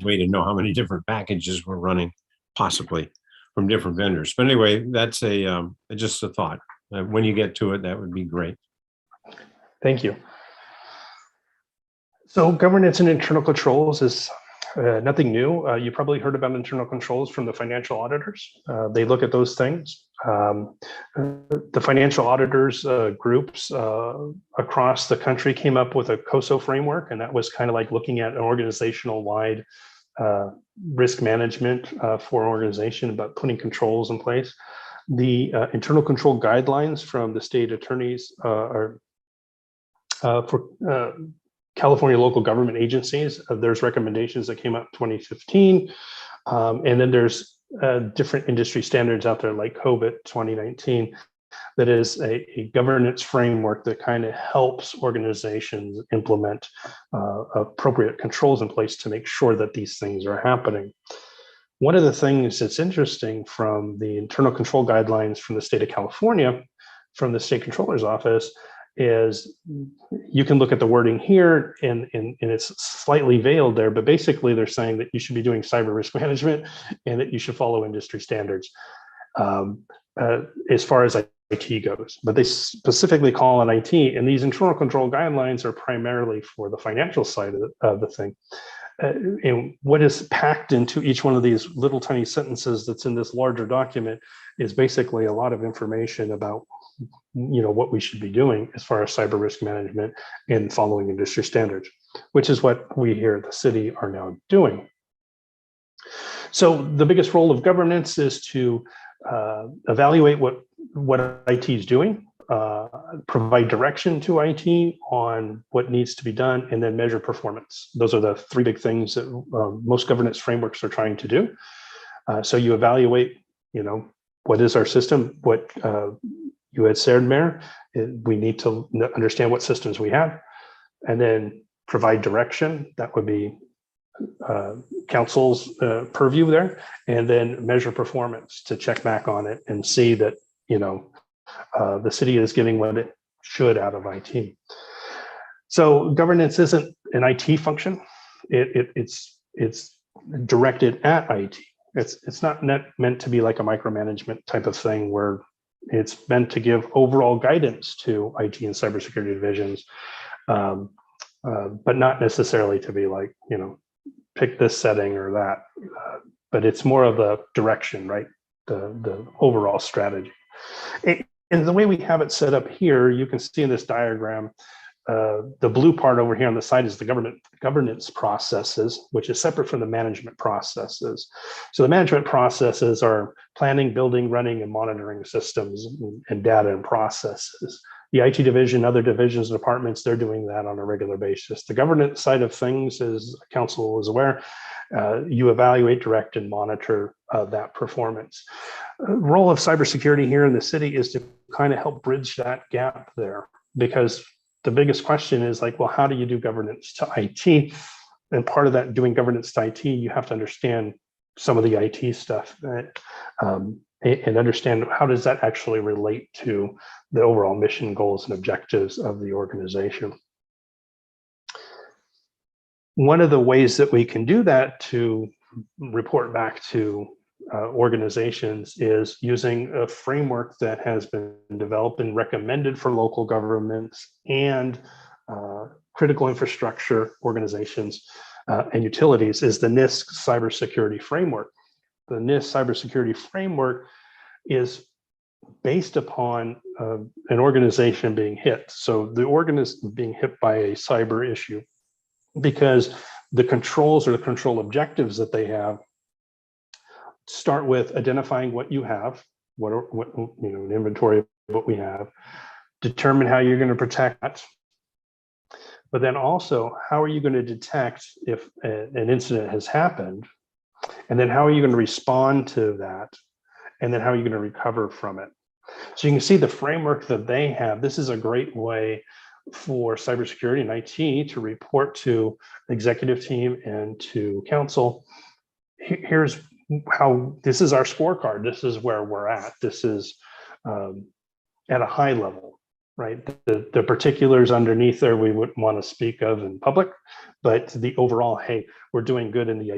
way to know how many different packages we're running, possibly from different vendors. But anyway, that's just a thought. When you get to it, that would be great. Thank you. So governance and internal controls is nothing new. You probably heard about internal controls from the financial auditors. They look at those things. The financial auditors groups across the country came up with a COSO framework, and that was kind of like looking at an organizational wide risk management for an organization, about putting controls in place. The internal control guidelines from the state attorneys are for California local government agencies. There's recommendations that came out in 2015. And then there's different industry standards out there like COVID 2019. That is a governance framework that kind of helps organizations implement appropriate controls in place to make sure that these things are happening. One of the things that's interesting from the internal control guidelines from the state of California, from the state controller's office, is you can look at the wording here and it's slightly veiled there, but basically they're saying that you should be doing cyber risk management and that you should follow industry standards as far as IT goes. But they specifically call on IT, and these internal control guidelines are primarily for the financial side of the thing. And what is packed into each one of these little tiny sentences that's in this larger document is basically a lot of information about what we should be doing as far as cyber risk management and following industry standards, which is what we here at the city are now doing. So the biggest role of governance is to evaluate what IT is doing, provide direction to IT on what needs to be done, and then measure performance. Those are the three big things that most governance frameworks are trying to do. So you evaluate, what is our system? What you had said, Mayor, we need to understand what systems we have, and then provide direction. That would be council's purview there, and then measure performance to check back on it and see that, the city is getting what it should out of IT. So governance isn't an IT function. It's directed at IT. It's not meant to be like a micromanagement type of thing where it's meant to give overall guidance to IT and cybersecurity divisions, but not necessarily to be like, pick this setting or that. But it's more of a direction, right? The overall strategy. And the way we have it set up here, you can see in this diagram, the blue part over here on the side is the governance processes, which is separate from the management processes. So the management processes are planning, building, running, and monitoring systems and data and processes. The IT division, other divisions and departments, they're doing that on a regular basis. The governance side of things, as council is aware, you evaluate, direct, and monitor that performance. Role of cybersecurity here in the city is to kind of help bridge that gap there, because the biggest question is like, well, how do you do governance to IT? And part of that, doing governance to IT, you have to understand some of the IT stuff, right? And understand how does that actually relate to the overall mission, goals, and objectives of the organization. One of the ways that we can do that to report back to organizations is using a framework that has been developed and recommended for local governments and critical infrastructure organizations and utilities, is the NIST cybersecurity framework. The NIST cybersecurity framework is based upon an organization being hit. So the organism being hit by a cyber issue, because the controls or the control objectives that they have start with identifying what you have, an inventory of what we have, determine how you're going to protect that, but then also how are you going to detect if an incident has happened, and then how are you going to respond to that, and then how are you going to recover from it. So you can see the framework that they have. This is a great way for cybersecurity and IT to report to the executive team and to council. Here's how, this is our scorecard. This is where we're at. This is at a high level, right? The particulars underneath there we wouldn't want to speak of in public, but the overall, hey, we're doing good in the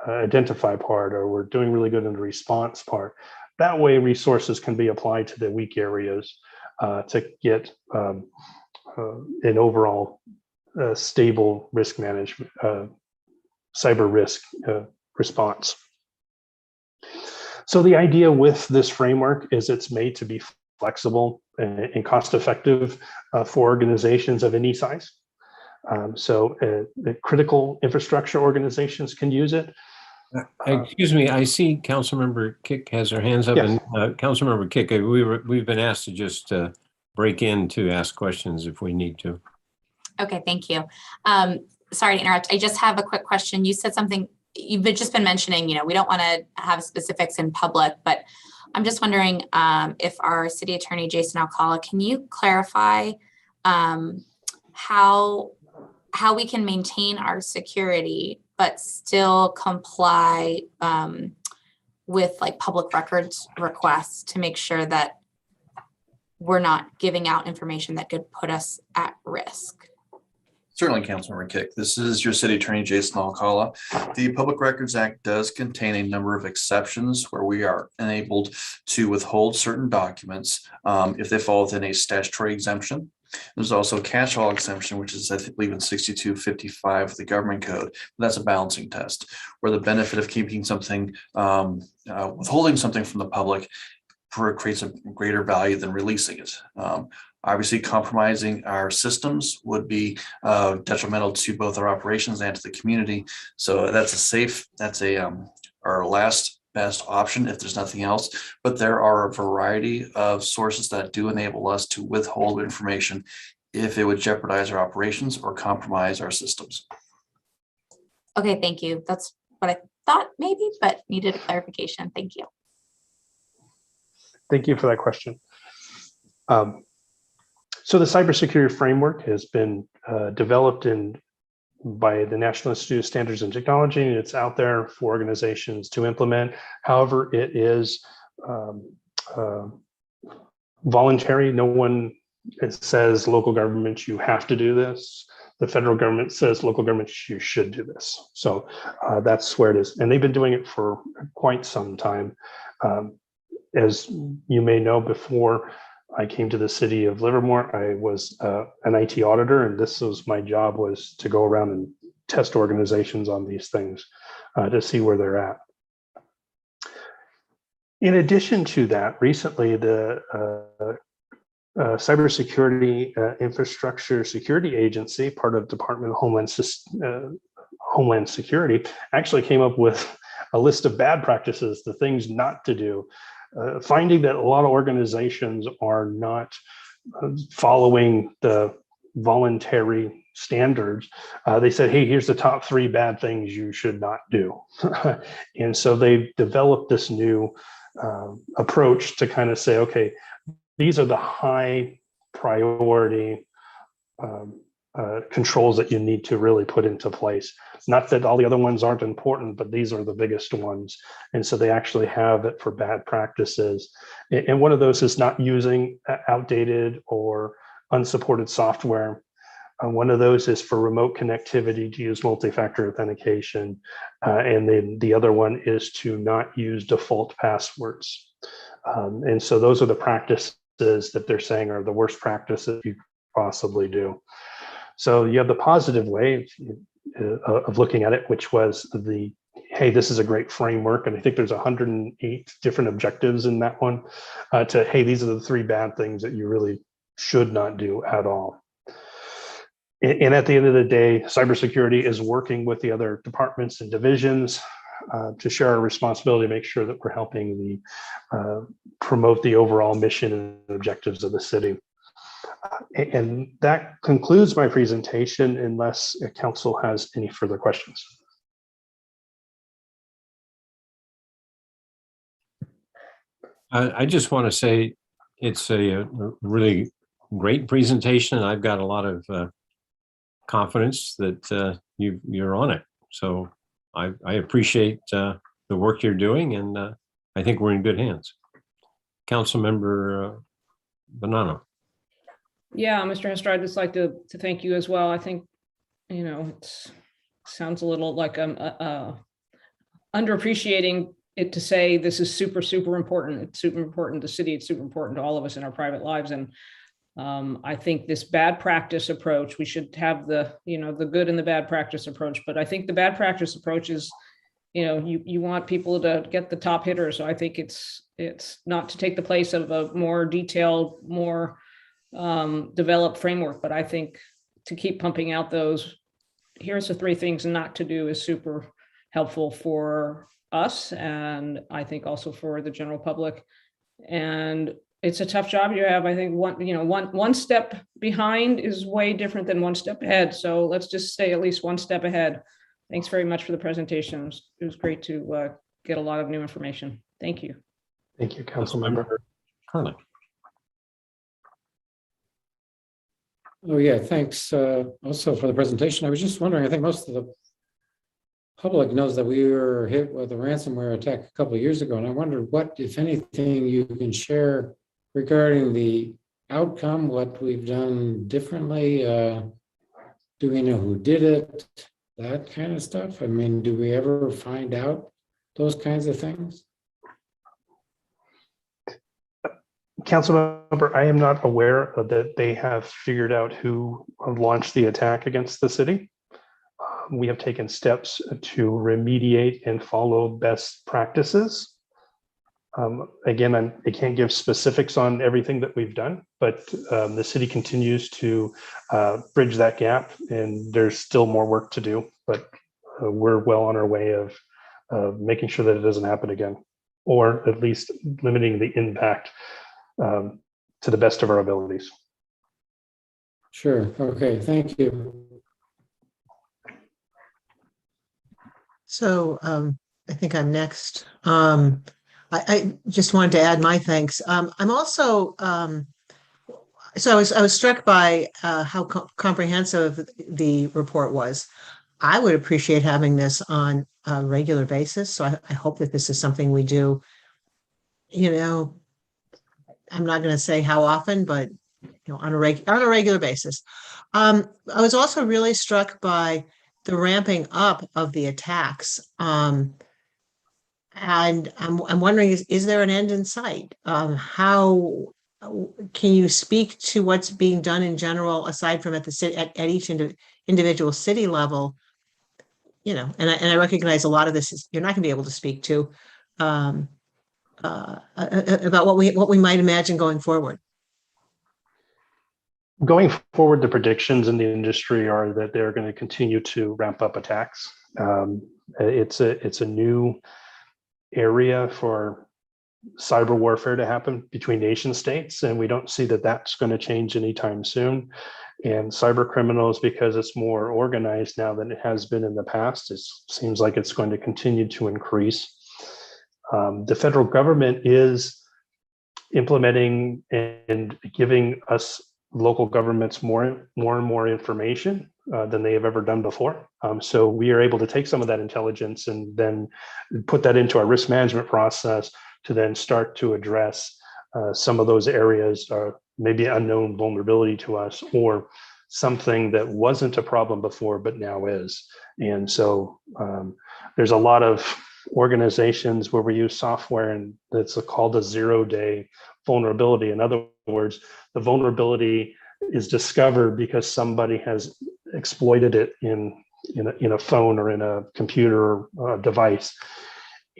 identify part, or we're doing really good in the response part. That way resources can be applied to the weak areas to get an overall stable risk management, cyber risk response. So the idea with this framework is it's made to be flexible and cost effective for organizations of any size. So the critical infrastructure organizations can use it. Excuse me, I see Councilmember Kick has her hands up. Yes. And Councilmember Kick, we've been asked to just break in to ask questions if we need to. Okay, thank you. Sorry to interrupt. I just have a quick question. You said something, you've just been mentioning, we don't want to have specifics in public, but I'm just wondering if our city attorney, Jason Alcala, can you clarify how we can maintain our security but still comply with like public records requests to make sure that we're not giving out information that could put us at risk? Certainly, Councilmember Kick. This is your city attorney, Jason Alcala. The Public Records Act does contain a number of exceptions where we are enabled to withhold certain documents if they fall within a statutory exemption. There's also a catch-all exemption, which is, I believe, in 6255 of the government code. That's a balancing test where the benefit of keeping something, withholding something from the public creates a greater value than releasing it. Obviously, compromising our systems would be detrimental to both our operations and to the community. So that's our last best option if there's nothing else. But there are a variety of sources that do enable us to withhold information if it would jeopardize our operations or compromise our systems. Okay, thank you. That's what I thought maybe, but needed a clarification. Thank you. Thank you for that question. So the cybersecurity framework has been developed by the National Institute of Standards and Technology, and it's out there for organizations to implement. However, it is voluntary. No one says local governments, you have to do this. The federal government says local governments, you should do this. So that's where it is. And they've been doing it for quite some time. As you may know, before I came to the city of Livermore, I was an IT auditor, and this was my job, was to go around and test organizations on these things to see where they're at. In addition to that, recently the Cybersecurity Infrastructure Security Agency, part of Department of Homeland Security, actually came up with a list of bad practices, the things not to do, finding that a lot of organizations are not following the voluntary standards. They said, hey, here's the top 3 bad things you should not do. And so they've developed this new approach to kind of say, okay, these are the high priority controls that you need to really put into place. Not that all the other ones aren't important, but these are the biggest ones. And so they actually have it for bad practices. And one of those is not using outdated or unsupported software. One of those is for remote connectivity to use multi-factor authentication. And then the other one is to not use default passwords. And so those are the practices that they're saying are the worst practices you possibly do. So you have the positive way of looking at it, which was hey, this is a great framework. And I think there's 108 different objectives in that one to, hey, these are the 3 bad things that you really should not do at all. And at the end of the day, cybersecurity is working with the other departments and divisions to share our responsibility to make sure that we're helping promote the overall mission and objectives of the city. And that concludes my presentation, unless council has any further questions. I just want to say it's a really great presentation. I've got a lot of confidence that you're on it. So I appreciate the work you're doing, and I think we're in good hands. Councilmember Bonanno. Yeah, Mr. Hester, I'd just like to thank you as well. I think, it sounds a little like I'm underappreciating it to say this is super, super important. It's super important to the city. It's super important to all of us in our private lives. And I think this bad practice approach, we should have the good and the bad practice approach. But I think the bad practice approach is, you want people to get the top hitters. So I think it's not to take the place of a more detailed, more developed framework, but I think to keep pumping out those, here's the 3 things not to do, is super helpful for us, and I think also for the general public. And it's a tough job you have. I think one step behind is way different than 1 step ahead. So let's just stay at least 1 step ahead. Thanks very much for the presentation. It was great to get a lot of new information. Thank you. Thank you, Councilmember Carlin. Oh, yeah, thanks also for the presentation. I was just wondering, I think most of the public knows that we were hit with a ransomware attack a couple of years ago, and I wondered what, if anything, you can share regarding the outcome, what we've done differently. Do we know who did it? That kind of stuff. I mean, do we ever find out those kinds of things? Councilmember, I am not aware that they have figured out who launched the attack against the city. We have taken steps to remediate and follow best practices. Again, I can't give specifics on everything that we've done, but the city continues to bridge that gap, and there's still more work to do, but we're well on our way of making sure that it doesn't happen again, or at least limiting the impact to the best of our abilities. Sure. Okay. Thank you. So I think I'm next. I just wanted to add my thanks. I'm also so I was struck by how comprehensive the report was. I would appreciate having this on a regular basis. So I hope that this is something we do. You know, I'm not going to say how often, but on a regular basis. I was also really struck by the ramping up of the attacks. And I'm wondering, is there an end in sight? How can you speak to what's being done in general, aside from at the city, at each individual city level? And I recognize a lot of this is you're not going to be able to speak to about what we might imagine going forward. Going forward, the predictions in the industry are that they're going to continue to ramp up attacks. It's a new area for cyber warfare to happen between nation states, and we don't see that that's going to change anytime soon. And cyber criminals, because it's more organized now than it has been in the past, it seems like it's going to continue to increase. The federal government is implementing and giving us local governments more and more information than they have ever done before. So we are able to take some of that intelligence and then put that into our risk management process to then start to address some of those areas, maybe unknown vulnerability to us, or something that wasn't a problem before but now is. And so there's a lot of organizations where we use software, and that's called a 0-day vulnerability. In other words, the vulnerability is discovered because somebody has exploited it in a phone or in a computer device.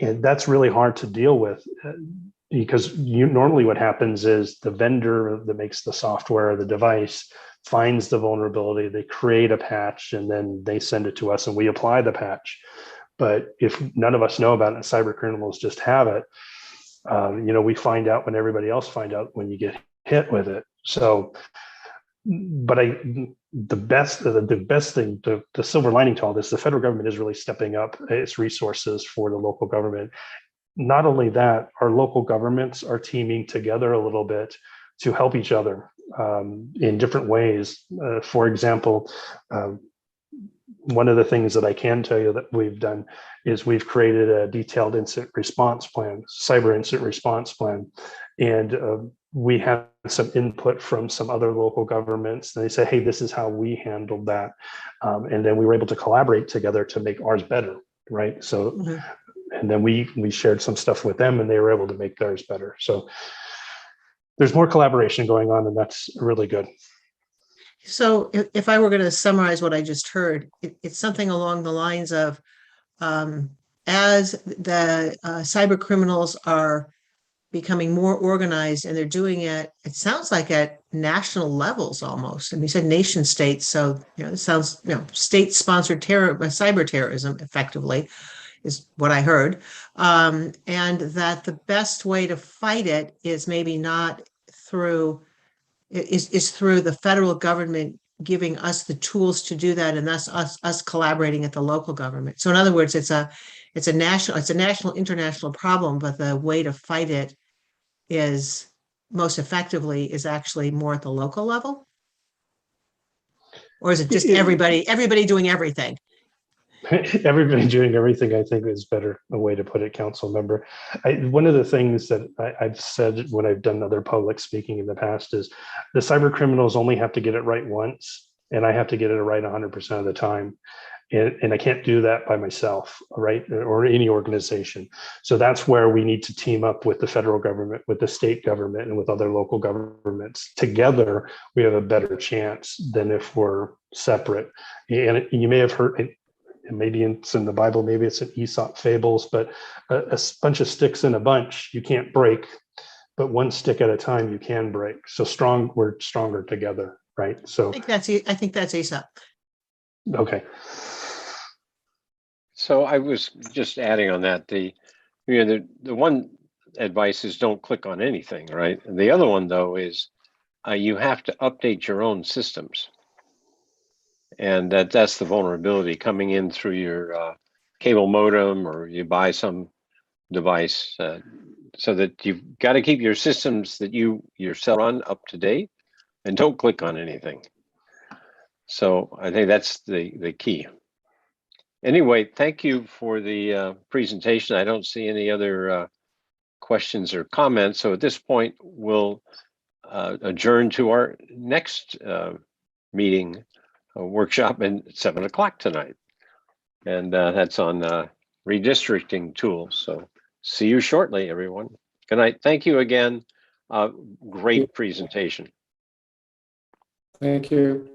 And that's really hard to deal with, because normally what happens is the vendor that makes the software or the device finds the vulnerability, they create a patch, and then they send it to us and we apply the patch. But if none of us know about it and cyber criminals just have it, we find out when everybody else finds out when you get hit with it. So, but the best thing, the silver lining to all this, the federal government is really stepping up its resources for the local government. Not only that, our local governments are teaming together a little bit to help each other in different ways. For example, one of the things that I can tell you that we've done is we've created a detailed incident response plan, cyber incident response plan. And we have some input from some other local governments. And they say, hey, this is how we handled that. And then we were able to collaborate together to make ours better, right? So, and then we shared some stuff with them and they were able to make theirs better. So there's more collaboration going on, and that's really good. So if I were going to summarize what I just heard, it's something along the lines of, as the cyber criminals are becoming more organized and they're doing it sounds like at national levels almost. And you said nation states, so it sounds, state-sponsored cyber terrorism effectively is what I heard. And that the best way to fight it is maybe not through through the federal government giving us the tools to do that, and thus us collaborating at the local government. So in other words, it's a national, international problem, but the way to fight it is most effectively is actually more at the local level? Or is it just everybody doing everything? Everybody doing everything, I think, is better a way to put it, council member. One of the things that I've said when I've done other public speaking in the past is the cyber criminals only have to get it right once, and I have to get it right 100% of the time. And I can't do that by myself, right? Or any organization. So that's where we need to team up with the federal government, with the state government, and with other local governments. Together, we have a better chance than if we're separate. And you may have heard it. Maybe it's in the Bible, maybe it's in Aesop fables, but a bunch of sticks in a bunch, you can't break, but one stick at a time you can break. So we're stronger together, right? So I think that's Aesop. Okay. So I was just adding on that, the one advice is don't click on anything, right? And the other one though is you have to update your own systems. And that's the vulnerability coming in through your cable modem, or you buy some device, so that you've got to keep your systems that you yourself run up to date, and don't click on anything. So I think that's the key. Anyway, thank you for the presentation. I don't see any other questions or comments. So at this point, we'll adjourn to our next meeting workshop at 7 o'clock tonight. And that's on redistricting tools. So see you shortly, everyone. Good night. Thank you again. Great presentation. Thank you.